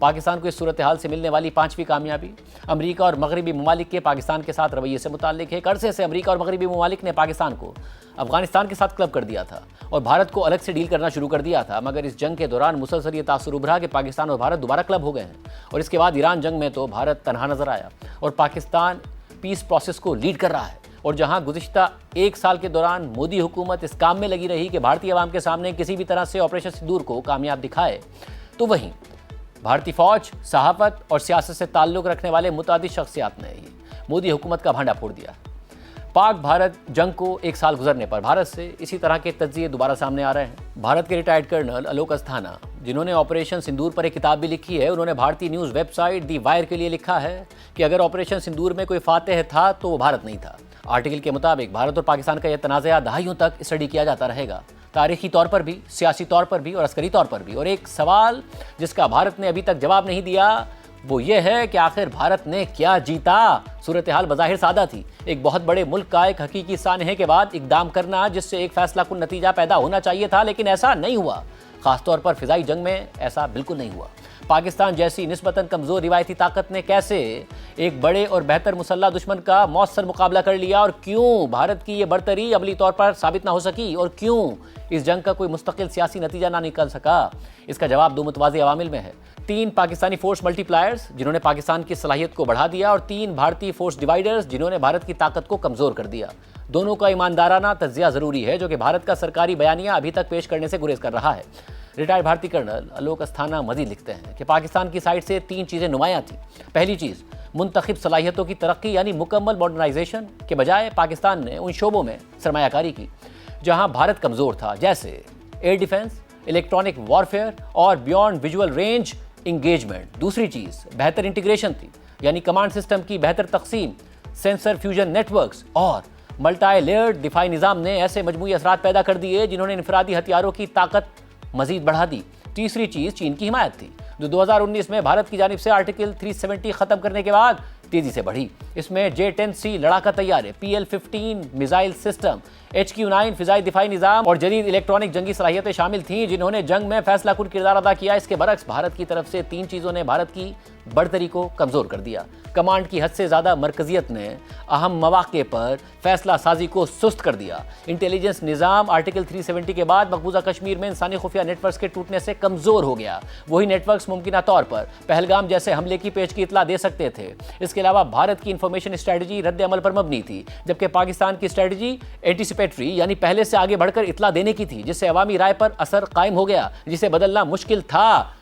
پاکستان کو اس صورتحال سے ملنے والی 5ویں کامیابی امریکہ اور مغربی ممالک کے پاکستان کے ساتھ رویے سے متعلق ہے۔ ایک عرصے سے امریکہ اور مغربی ممالک نے پاکستان کو افغانستان کے ساتھ کلب کر دیا تھا اور بھارت کو الگ سے ڈیل کرنا شروع کر دیا تھا، مگر اس جنگ کے دوران مسلسل یہ تاثر ابھرا کہ پاکستان اور بھارت دوبارہ کلب ہو گئے ہیں، اور اس کے بعد ایران جنگ میں تو بھارت تنہا نظر آیا اور پاکستان پیس پروسیس کو لیڈ کر رہا ہے۔ اور جہاں گزشتہ 1 سال کے دوران مودی حکومت اس کام میں لگی رہی کہ بھارتی عوام کے سامنے کسی بھی طرح سے آپریشن سندور کو کامیاب دکھائے، تو وہیں بھارتی فوج، صحافت اور سیاست سے تعلق رکھنے والے متعدد شخصیات نے ہی مودی حکومت کا بھانڈا پھوڑ دیا۔ پاک بھارت جنگ کو 1 سال گزرنے پر بھارت سے اسی طرح کے تجزیے دوبارہ سامنے آ رہے ہیں۔ بھارت کے ریٹائرڈ کرنل الوک استھانا، جنہوں نے آپریشن سندور پر ایک کتاب بھی لکھی ہے، انہوں نے بھارتی news website The Wire کے لیے لکھا ہے کہ اگر آپریشن سندور میں کوئی فاتح تھا تو وہ بھارت نہیں تھا۔ آرٹیکل کے مطابق بھارت اور پاکستان کا یہ تنازعہ دہائیوں تک اسٹڈی کیا جاتا رہے گا، تاریخی طور پر بھی، سیاسی طور پر بھی اور عسکری طور پر بھی۔ اور ایک سوال جس کا بھارت نے ابھی تک جواب نہیں دیا وہ یہ ہے کہ آخر بھارت نے کیا جیتا؟ صورتحال بظاہر سادہ تھی، ایک بہت بڑے ملک کا ایک حقیقی سانحے کے بعد اقدام کرنا جس سے ایک فیصلہ کن نتیجہ پیدا ہونا چاہیے تھا، لیکن ایسا نہیں ہوا۔ خاص طور پر فضائی جنگ میں ایسا بالکل نہیں ہوا۔ پاکستان جیسی نسبتاً کمزور روایتی طاقت نے کیسے ایک بڑے اور بہتر مسلح دشمن کا مؤثر مقابلہ کر لیا، اور کیوں بھارت کی یہ برتری عملی طور پر ثابت نہ ہو سکی، اور کیوں اس جنگ کا کوئی مستقل سیاسی نتیجہ نہ نکل سکا؟ اس کا جواب 2 متوازی عوامل میں ہے۔ 3 پاکستانی فورس ملٹی پلائرز جنہوں نے پاکستان کی صلاحیت کو بڑھا دیا، اور 3 بھارتی فورس ڈیوائیڈرز جنہوں نے بھارت کی طاقت کو کمزور کر دیا۔ دونوں کا ایماندارانہ تجزیہ ضروری ہے، جو کہ بھارت کا سرکاری بیانیہ ابھی تک پیش کرنے سے گریز کر رہا ہے۔ ریٹائرڈ بھارتی کرنل الوک استھانا مزید لکھتے ہیں کہ پاکستان کی سائٹ سے 3 چیزیں نمایاں تھیں۔ پہلی چیز منتخب صلاحیتوں کی ترقی، یعنی مکمل ماڈرنائزیشن کے بجائے پاکستان نے ان شعبوں میں سرمایہ کاری کی جہاں بھارت کمزور تھا، جیسے ایئر ڈیفنس، الیکٹرانک وارفیئر اور بیونڈ ویژول رینج انگیجمنٹ۔ دوسری چیز بہتر انٹیگریشن تھی، یعنی کمانڈ سسٹم کی بہتر تقسیم، سینسر فیوژن نیٹ ورکس اور ملٹی لیئرڈ دفاعی نظام نے ایسے مجموعی اثرات پیدا کر دیے جنہوں نے انفرادی ہتھیاروں کی طاقت مزید بڑھا دی۔ تیسری چیز چین کی حمایت تھی، جو 2019 میں بھارت کی جانب سے آرٹیکل 370 ختم کرنے کے بعد تیزی سے بڑھی۔ اس میں J-10C لڑاکا طیارے، PL-15 میزائل سسٹم، HQ-9 فضائی دفاعی نظام اور جدید الیکٹرانک جنگی صلاحیتیں شامل تھیں، جنہوں نے جنگ میں فیصلہ کن کردار ادا کیا۔ اس کے برعکس بھارت کی طرف سے 3 چیزوں نے بھارت کی برتری کو کمزور کر دیا۔ کمانڈ کی حد سے زیادہ مرکزیت نے اہم مواقع پر فیصلہ سازی کو سست کر دیا۔ انٹیلیجنس نظام آرٹیکل 370 کے بعد مقبوضہ کشمیر میں انسانی خفیہ نیٹ ورکس کے ٹوٹنے سے کمزور ہو گیا۔ وہی نیٹ ورکس ممکنہ طور پر پہلگام جیسے حملے کی پیش کی اطلاع دے سکتے تھے۔ اس کے علاوہ بھارت کی انفارمیشن اسٹریٹجی رد عمل پر مبنی تھی، جبکہ پاکستان کی اسٹریٹجی اینٹیسپیٹری، یعنی پہلے سے آگے بڑھ کر اطلاع دینے کی تھی، جس سے عوامی رائے پر اثر قائم ہو گیا، جسے بدلنا مشکل تھا۔